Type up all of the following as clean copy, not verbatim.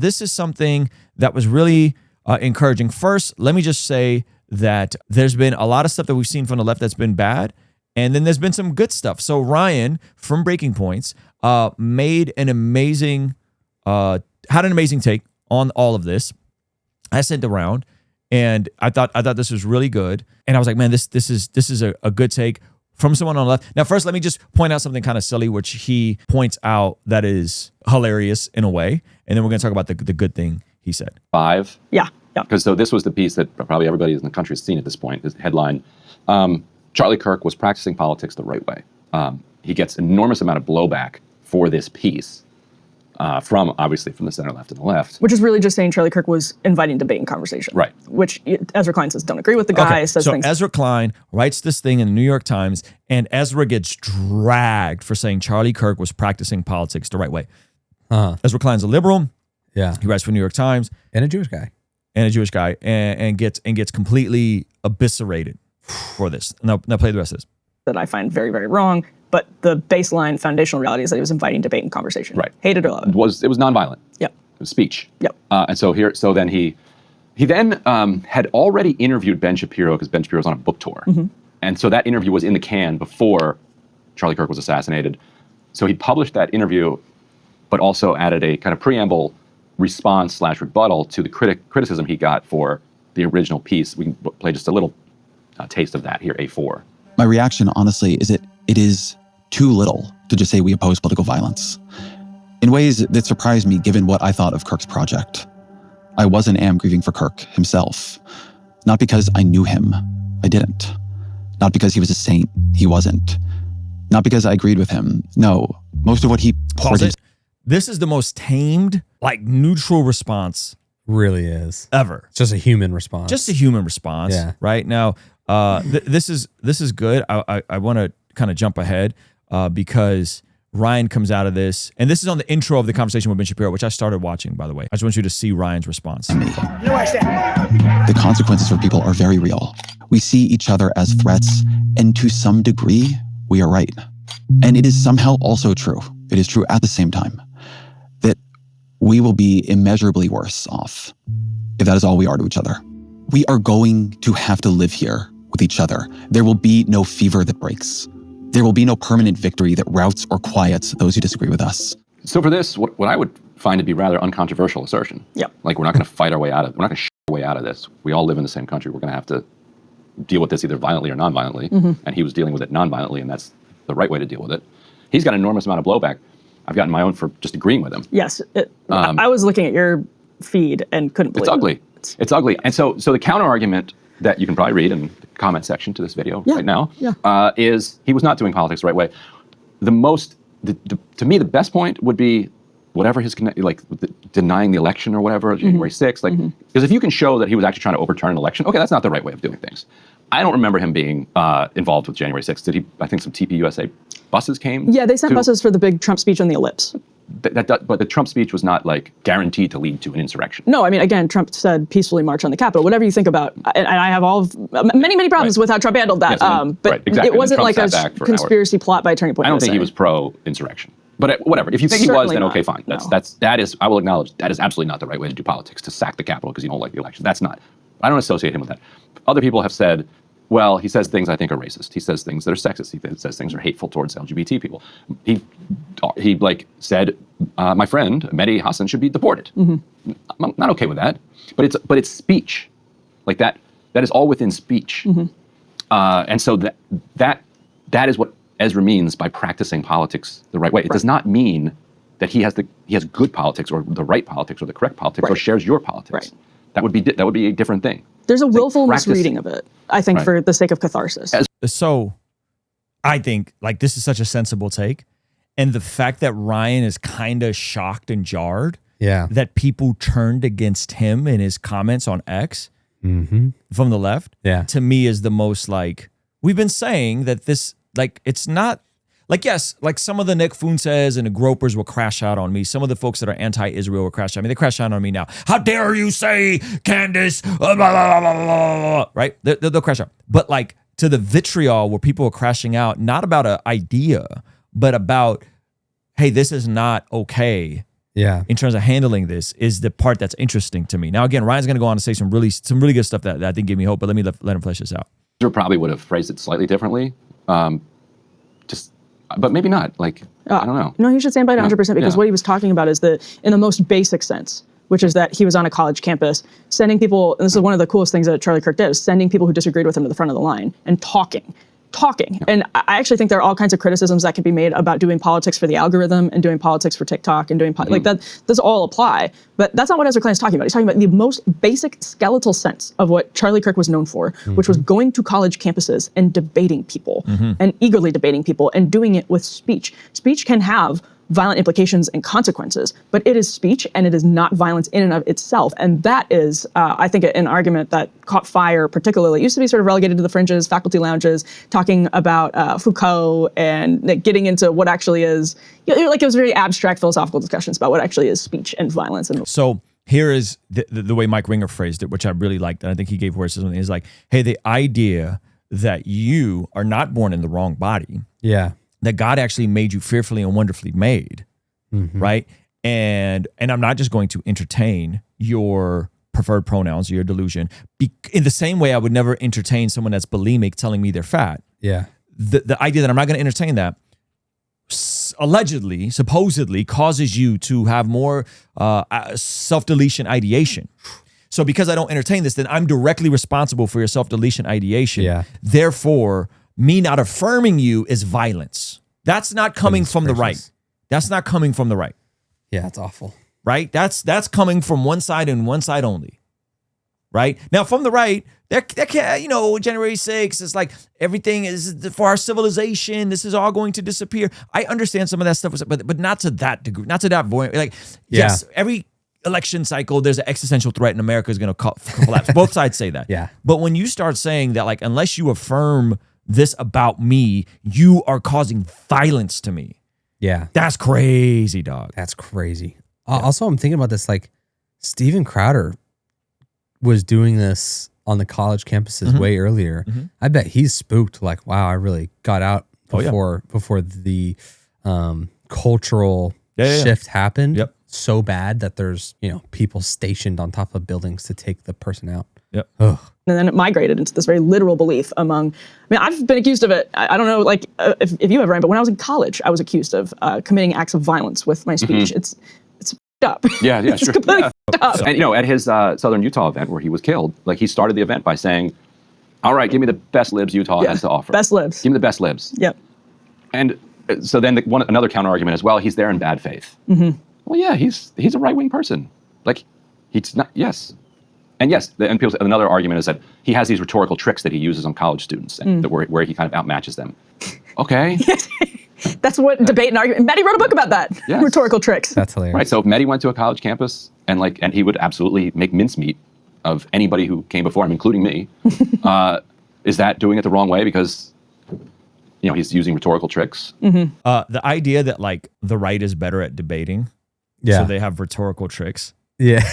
this is something that was really encouraging. First, let me just say that there's been a lot of stuff that we've seen from the left that's been bad, and then there's been some good stuff. So Ryan from Breaking Points made an amazing, had an amazing take on all of this. I sent it around, and I thought this was really good, and I was like, man, this is a good take from someone on the left. Now, first, let me just point out something kind of silly, which he points out that is hilarious in a way, and then we're going to talk about the good thing he said. 5. Yeah. Because so this was the piece that probably everybody in the country has seen at this point. This headline: Charlie Kirk was practicing politics the right way. He gets enormous amount of blowback for this piece from obviously from the center left and the left, which is really just saying Charlie Kirk was inviting debate and conversation, right? Which Ezra Klein says don't agree with the guy. Okay. Says so things. Ezra Klein writes this thing in the New York Times, and Ezra gets dragged for saying Charlie Kirk was practicing politics the right way. Ezra Klein's a liberal. Yeah, he writes for the New York Times, and a Jewish guy. And gets completely eviscerated for this. Now play the rest of this. That I find very, very wrong. But the baseline foundational reality is that he was inviting debate and conversation. Right. Hate it or love it. It was nonviolent. Yep. It was speech. Yep. And so then he then had already interviewed Ben Shapiro, because Ben Shapiro was on a book tour. And so that interview was in the can before Charlie Kirk was assassinated. So he published that interview, but also added a kind of preamble response/rebuttal to the criticism he got for the original piece. We can play just a little taste of that here, A4. My reaction, honestly, is it is too little to just say we oppose political violence. In ways that surprised me, given what I thought of Kirk's project. I was and am grieving for Kirk himself. Not because I knew him. I didn't. Not because he was a saint. He wasn't. Not because I agreed with him. No. Most of what he... Pause it. This is the most tamed, like neutral response. Really is. Ever. It's just a human response. Just a human response. Yeah. Right now, this is good. I want to kind of jump ahead because Ryan comes out of this, and this is on the intro of the conversation with Ben Shapiro, which I started watching, by the way. I just want you to see Ryan's response. The consequences for people are very real. We see each other as threats, and to some degree, we are right. And it is somehow also true. It is true at the same time that we will be immeasurably worse off if that is all we are to each other. We are going to have to live here with each other. There will be no fever that breaks. There will be no permanent victory that routs or quiets those who disagree with us. So for this, what I would find to be rather uncontroversial assertion, like we're not going to fight our way out of it. We're not going to our way out of this. We all live in the same country. We're going to have to deal with this either violently or non-violently. And he was dealing with it non-violently, and that's the right way to deal with it. He's got an enormous amount of blowback. I've gotten my own for just agreeing with him. Yes. I was looking at your feed and couldn't believe it's ugly. It's ugly. And so the counter argument that you can probably read in the comment section to this video right now is he was not doing politics the right way. To me, the best point would be whatever his denying the election or whatever, January 6th. Because if you can show that he was actually trying to overturn an election, okay, that's not the right way of doing things. I don't remember him being involved with January 6th. Did he? I think some TPUSA buses came. Yeah, they sent buses for the big Trump speech on the Ellipse. But the Trump speech was not like guaranteed to lead to an insurrection. No, I mean, again, Trump said peacefully march on the Capitol. Whatever you think about, and I have many problems with how Trump handled that. Yes, but exactly. It wasn't like a conspiracy plot by Turning Point. I don't think he was pro-insurrection. But whatever. If you think he was, then okay, fine. That is. I will acknowledge that is absolutely not the right way to do politics, to sack the Capitol because you don't like the election. That's not. I don't associate him with that. Other people have said, well, he says things I think are racist. He says things that are sexist. He says things that are hateful towards LGBT people. He said, my friend Mehdi Hassan should be deported. I'm not okay with that. But it's speech, like that. That is all within speech. And so that is what Ezra means by practicing politics the right way. It does not mean that he has good politics or the right politics or the correct politics or shares your politics. That would be a different thing. There's a willful misreading of it, I think, for the sake of catharsis. So I think this is such a sensible take. And the fact that Ryan is kind of shocked and jarred that people turned against him in his comments on X from the left, to me is the most we've been saying that this, it's not, yes, some of the Nick Funces and the gropers will crash out on me. Some of the folks that are anti-Israel will crash out. I mean, they crash out on me now. How dare you say Candace, blah, blah, blah, blah, blah, right? They'll crash out. But to the vitriol where people are crashing out, not about an idea, but about, hey, this is not okay. in terms of handling this is the part that's interesting to me. Now, again, Ryan's going to go on to say some really good stuff that I think give me hope, but let me let him flesh this out. Ezra probably would have phrased it slightly differently, but maybe not. Like, I don't know. No, he should stand by it 100% because what he was talking about is in the most basic sense, which is that he was on a college campus sending people, and this is one of the coolest things that Charlie Kirk did, is sending people who disagreed with him to the front of the line and talking. And I actually think there are all kinds of criticisms that can be made about doing politics for the algorithm and doing politics for TikTok and doing like that. Those all apply, but that's not what Ezra Klein is talking about. He's talking about the most basic skeletal sense of what Charlie Kirk was known for, which was going to college campuses and debating people and eagerly debating people and doing it with speech. Speech can have violent implications and consequences, but it is speech and it is not violence in and of itself. And that is, I think, an argument that caught fire particularly. It used to be sort of relegated to the fringes, faculty lounges, talking about Foucault and getting into what actually is, like it was very abstract philosophical discussions about what actually is speech and violence. And so here is the way Mike Ringer phrased it, which I really liked, and I think he gave words to something. Is like, hey, the idea that you are not born in the wrong body. Yeah. That God actually made you fearfully and wonderfully made, right? And I'm not just going to entertain your preferred pronouns or your delusion. In the same way, I would never entertain someone that's bulimic telling me they're fat. Yeah. The idea that I'm not going to entertain that allegedly, supposedly causes you to have more self-deletion ideation. So because I don't entertain this, then I'm directly responsible for your self-deletion ideation. Yeah. Therefore, me not affirming you is violence. That's not coming from the right. That's not coming from the right. Yeah, it's awful. Right? That's coming from one side and one side only. Right? Now, from the right, there can't, January 6th, it's like everything is for our civilization. This is all going to disappear. I understand some of that stuff, but not to that degree, not to that point. Like, yes, every election cycle, there's an existential threat and America is going to collapse. Both sides say that. Yeah. But when you start saying that, like, unless you affirm this about me, you are causing violence to me. Yeah. That's crazy, dog. That's crazy. Yeah. Also, I'm thinking about this, like, Steven Crowder was doing this on the college campuses way earlier. I bet he's spooked, like, wow, I really got out before the cultural shift happened so bad that there's, people stationed on top of buildings to take the person out. Yep. And then it migrated into this very literal belief among, I've been accused of it. I don't know, like, if you ever, Ryan, but when I was in college, I was accused of committing acts of violence with my speech. It's up. Yeah, it's sure. Completely up. And, at his Southern Utah event where he was killed, like, he started the event by saying, all right, give me the best libs Utah has to offer. Best libs. Give me the best libs. Yep. And so then another counter argument is, well, he's there in bad faith. Well, yeah, he's a right-wing person. Like, he's not, yes. And yes, and another argument is that he has these rhetorical tricks that he uses on college students, and where he kind of outmatches them. Okay. That's what debate and argument. Mehdi wrote a book about that. Yes. Rhetorical tricks. That's hilarious. Right. So if Mehdi went to a college campus and he would absolutely make mincemeat of anybody who came before him, including me, is that doing it the wrong way because he's using rhetorical tricks? The idea that, like, the right is better at debating, so they have rhetorical tricks. Yeah.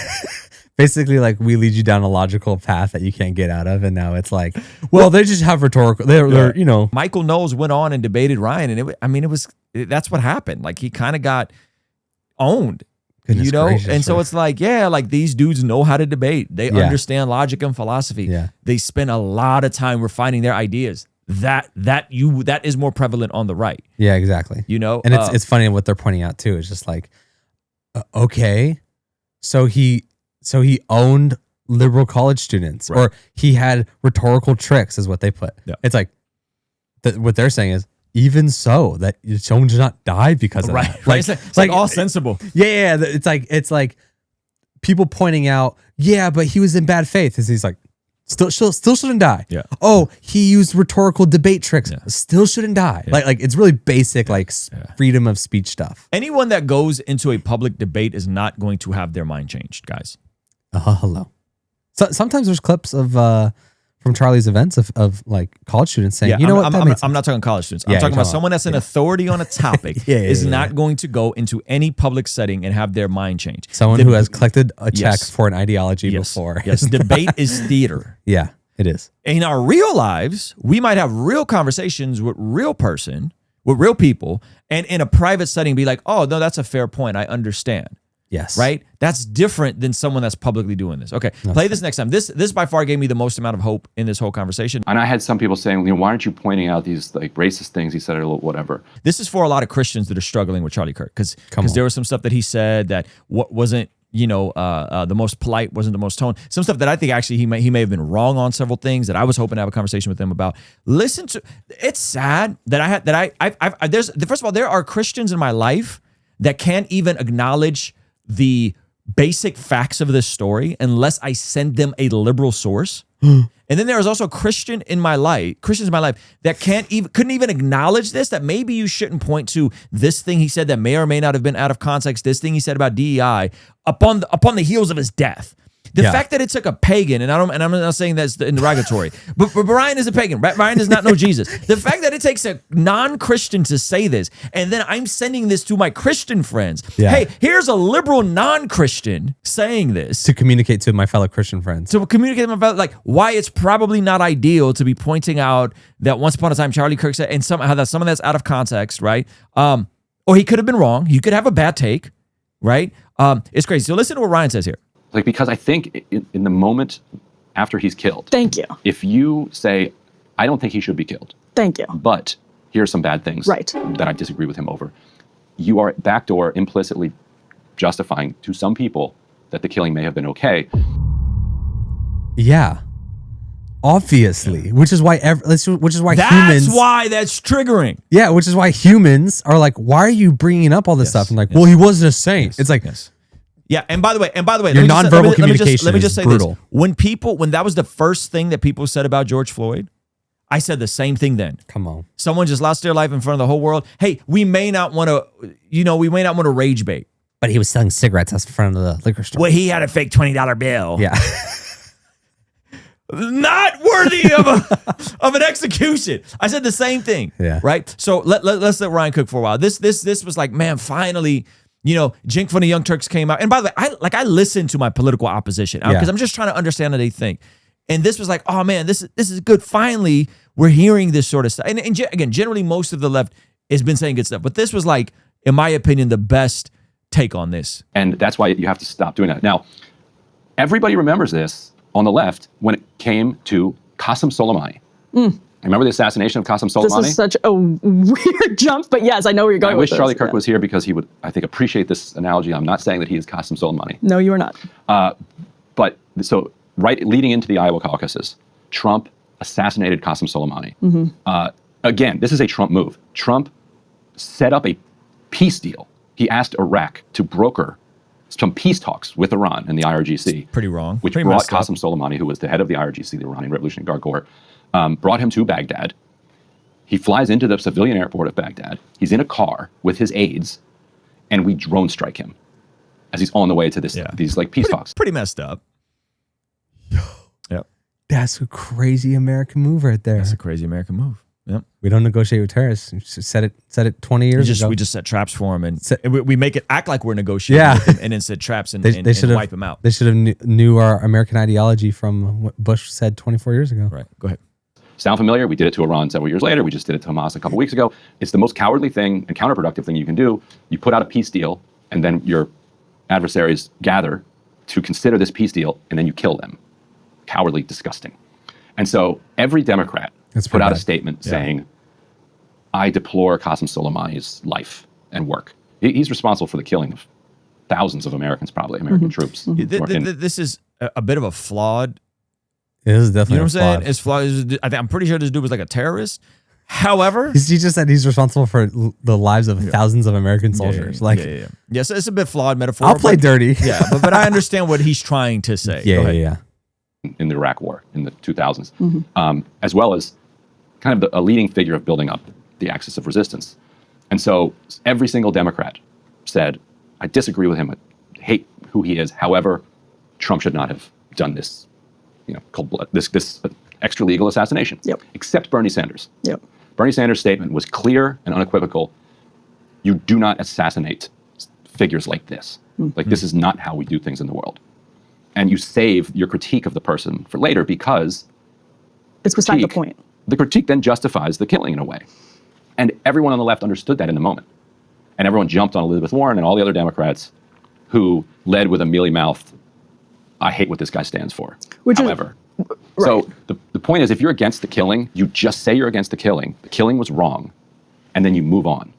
Basically, like, we lead you down a logical path that you can't get out of, and now it's like, well, they just have rhetorical. They're Michael Knowles went on and debated Ryan, and that's what happened. Like, he kind of got owned, Goodness gracious, and so it's like, like, these dudes know how to debate. They understand logic and philosophy. Yeah. They spend a lot of time refining their ideas. That is more prevalent on the right. Yeah, exactly. And it's funny what they're pointing out too. It's just like, okay, so he owned liberal college students, or he had rhetorical tricks, is what they put. Yeah. It's like, what they're saying is, even so, that someone should not die because of that. Like, it's like all sensible. Yeah. It's like people pointing out, but he was in bad faith. He's like, still shouldn't die. Yeah. Oh, he used rhetorical debate tricks. Yeah. Still shouldn't die. Yeah. Like it's really basic, freedom of speech stuff. Anyone that goes into a public debate is not going to have their mind changed, guys. Hello. So sometimes there's clips of from Charlie's events of like college students saying, you know what? I'm not talking college students. I'm talking about someone that's an authority on a topic is not going to go into any public setting and have their mind change. Someone who has collected a check for an ideology before. Yes, debate is theater. Yeah, it is. In our real lives, we might have real conversations with real people, and in a private setting be like, oh, no, that's a fair point. I understand. Yes. Right? That's different than someone that's publicly doing this. Okay, play this next time. This by far gave me the most amount of hope in this whole conversation. And I had some people saying, why aren't you pointing out these like racist things he said or whatever? This is for a lot of Christians that are struggling with Charlie Kirk because there was some stuff that he said that wasn't the most polite, wasn't the most tone. Some stuff that I think actually he may have been wrong on several things that I was hoping to have a conversation with him about. Listen to. It's sad that first of all, there are Christians in my life that can't even acknowledge the basic facts of this story unless I send them a liberal source. And then there is also Christians in my life that couldn't even acknowledge this, that maybe you shouldn't point to this thing he said that may or may not have been out of context, this thing he said about DEI upon the heels of his death. The fact that it took a pagan, and I'm not saying that's derogatory, but Brian is a pagan. Brian does not know Jesus. The fact that it takes a non-Christian to say this, and then I'm sending this to my Christian friends. Yeah. Hey, here's a liberal non-Christian saying this. To communicate to my fellow Christian friends. To communicate to my fellow, like, why it's probably not ideal to be pointing out that once upon a time Charlie Kirk said, and somehow that some of that's out of context, right? Or he could have been wrong. He could have a bad take, right? It's crazy. So listen to what Ryan says here. Like, because I think in the moment after he's killed. Thank you. If you say, I don't think he should be killed. Thank you. But here's some bad things that I disagree with him over. You are backdoor implicitly justifying to some people that the killing may have been okay. Yeah. Obviously, which is why that's humans. Why that's triggering. Yeah, which is why humans are like, why are you bringing up all this stuff? And like, well, he wasn't a saint. It's like, yeah, and by the way, your nonverbal communication let me just say brutal. This. When that was the first thing that people said about George Floyd, I said the same thing then. Come on, someone just lost their life in front of the whole world. Hey, we may not want to, rage bait, but he was selling cigarettes in front of the liquor store. Well, he had a fake $20 bill. Yeah. Not worthy of an execution. I said the same thing. Yeah. Right. So let's let Ryan cook for a while. This was like, man, finally, Jink from the Young Turks came out. And by the way, I listen to my political opposition because I'm just trying to understand how they think. And this was like, oh man, this is good. Finally, we're hearing this sort of stuff. And again, generally most of the left has been saying good stuff, but this was like, in my opinion, the best take on this. And that's why you have to stop doing that. Now, everybody remembers this on the left when it came to Qasem Soleimani. Remember the assassination of Qasem Soleimani? This is such a weird jump, but yes, I know where you're going with this. I wish Charlie Kirk was here because he would, I think, appreciate this analogy. I'm not saying that he is Qasem Soleimani. No, you are not. But so leading into the Iowa caucuses, Trump assassinated Qasem Soleimani. Again, this is a Trump move. Trump set up a peace deal. He asked Iraq to broker some peace talks with Iran and the IRGC. It's pretty wrong. Which brought Qasem Soleimani, who was the head of the IRGC, the Iranian Revolutionary Guard Corps, brought him to Baghdad. He flies into the civilian airport of Baghdad. He's in a car with his aides, and we drone strike him as he's on the way to these like peace talks. Pretty messed up. Yep. That's a crazy American move right there. That's a crazy American move. Yep. We don't negotiate with terrorists. We said it 20 years ago. We just set traps for them, and we make it act like we're negotiating with them, and then set traps and wipe them out. They should have knew our American ideology from what Bush said 24 years ago. Right. Go ahead. Sound familiar? We did it to Iran several years later. We just did it to Hamas a couple weeks ago. It's the most cowardly thing and counterproductive thing you can do. You put out a peace deal, and then your adversaries gather to consider this peace deal, and then you kill them. Cowardly, disgusting. And so every Democrat put out a statement saying, I deplore Qasem Soleimani's life and work. He's responsible for the killing of thousands of Americans, probably, American troops. This is a bit of a flawed. It is definitely you know what I'm saying? It's flawed. I'm pretty sure this dude was like a terrorist. However, he just said he's responsible for the lives of thousands of American soldiers. Yes, it's a bit flawed metaphor. I'll play dirty. Yeah, but I understand what he's trying to say. Yeah. In the Iraq War in the 2000s, as well as kind of a leading figure of building up the axis of resistance. And so every single Democrat said, I disagree with him, I hate who he is. However, Trump should not have done this, cold blood, this extra legal assassination. Except Bernie Sanders. Bernie Sanders' statement was clear and unequivocal. You do not assassinate figures like this. Like, this is not how we do things in the world. And you save your critique of the person for later because it's beside the point. The critique then justifies the killing in a way. And everyone on the left understood that in the moment. And everyone jumped on Elizabeth Warren and all the other Democrats who led with a mealy-mouthed, I hate what this guy stands for. However, right. So the point is, if you're against the killing, you just say you're against the killing. The killing was wrong, and then you move on.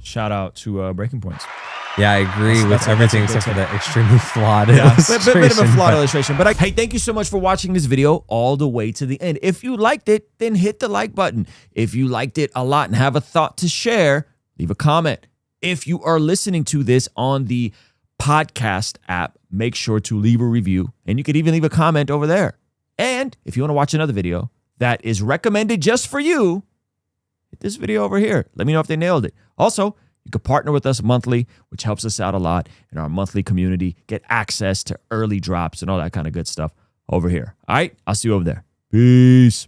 Shout out to Breaking Points. Yeah, I agree with everything except for the extremely flawed bit illustration. of a flawed illustration. But hey, thank you so much for watching this video all the way to the end. If you liked it, then hit the like button. If you liked it a lot and have a thought to share, leave a comment. If you are listening to this on the podcast app, make sure to leave a review. And you could even leave a comment over there. And if you want to watch another video that is recommended just for you, hit this video over here. Let me know if they nailed it. Also, you can partner with us monthly, which helps us out a lot in our monthly community, get access to early drops and all that kind of good stuff over here. All right, I'll see you over there. Peace.